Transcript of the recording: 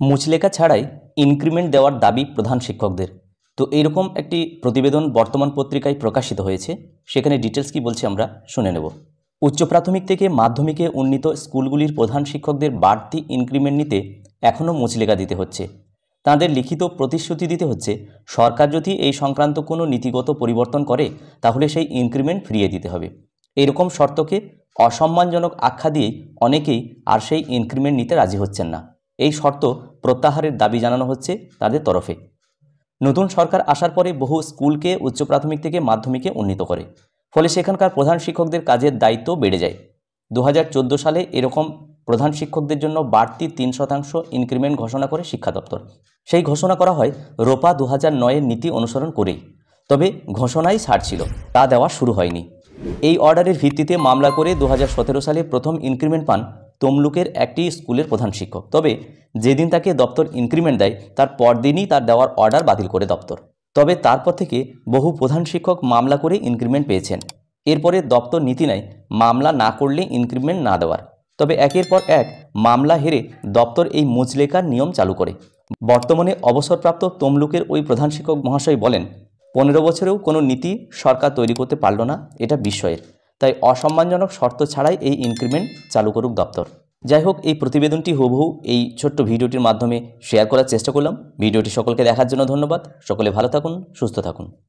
মুচলেখা ছাড়াই ইনক্রিমেন্ট দেওয়ার দাবি প্রধান শিক্ষকদের। তো এইরকম একটি প্রতিবেদন বর্তমান পত্রিকায় প্রকাশিত হয়েছে। সেখানে ডিটেলস কি বলছে আমরা শুনে নেব। উচ্চ প্রাথমিক থেকে মাধ্যমিকে উন্নীত স্কুলগুলির প্রধান শিক্ষকদের বাড়তি ইনক্রিমেন্ট নিতে এখনও মুচলেখা দিতে হচ্ছে। তাদের লিখিত প্রতিশ্রুতি দিতে হচ্ছে সরকার যদি এই সংক্রান্ত কোনো নীতিগত পরিবর্তন করে তাহলে সেই ইনক্রিমেন্ট ফিরিয়ে দিতে হবে। এরকম শর্তকে অসম্মানজনক আখ্যা দিয়েই অনেকেই আর সেই ইনক্রিমেন্ট নিতে রাজি হচ্ছেন না। এই শর্ত প্রত্যাহারের দাবি জানানো হচ্ছে তাদের তরফে। নতুন সরকার আসার পরে বহু স্কুলকে উচ্চ প্রাথমিক থেকে মাধ্যমিকে উন্নীত করে, ফলে সেখানকার প্রধান শিক্ষকদের কাজের দায়িত্ব বেড়ে যায়। 2014 সালে এরকম প্রধান শিক্ষকদের জন্য বাড়তি 3% ইনক্রিমেন্ট ঘোষণা করে শিক্ষা দপ্তর। সেই ঘোষণা করা হয় রোপা 2009-এর নীতি অনুসরণ করেই। তবে ঘোষণাই ছাড় ছিল, তা দেওয়া শুরু হয়নি। এই অর্ডারের ভিত্তিতে মামলা করে 2017 সালে প্রথম ইনক্রিমেন্ট পান তমলুকের একটি স্কুলের প্রধান শিক্ষক। তবে যেদিন তাকে দপ্তর ইনক্রিমেন্ট দেয় তার পরদিনই তার দেওয়ার অর্ডার বাতিল করে দপ্তর। তবে তারপর থেকে বহু প্রধান শিক্ষক মামলা করে ইনক্রিমেন্ট পেয়েছেন। এরপরে দপ্তর নীতি নেয় মামলা না করলে ইনক্রিমেন্ট না দেওয়ার। তবে একের পর এক মামলা হেরে দপ্তর এই মুচলেখার নিয়ম চালু করে। বর্তমানে অবসরপ্রাপ্ত তমলুকের ওই প্রধান শিক্ষক মহাশয় বলেন, 15 বছরেও কোনো নীতি সরকার তৈরি করতে পারল না, এটা বিস্ময়ের। তাই অসম্মানজনক শর্ত ছাড়াই এই ইনক্রিমেন্ট চালু করুক দপ্তর। যাই হোক, এই প্রতিবেদনটি হুবহু এই ছোট্ট ভিডিওটির মাধ্যমে শেয়ার করার চেষ্টা করলাম। ভিডিওটি সকলকে দেখার জন্য ধন্যবাদ। সকলে ভালো থাকুন, সুস্থ থাকুন।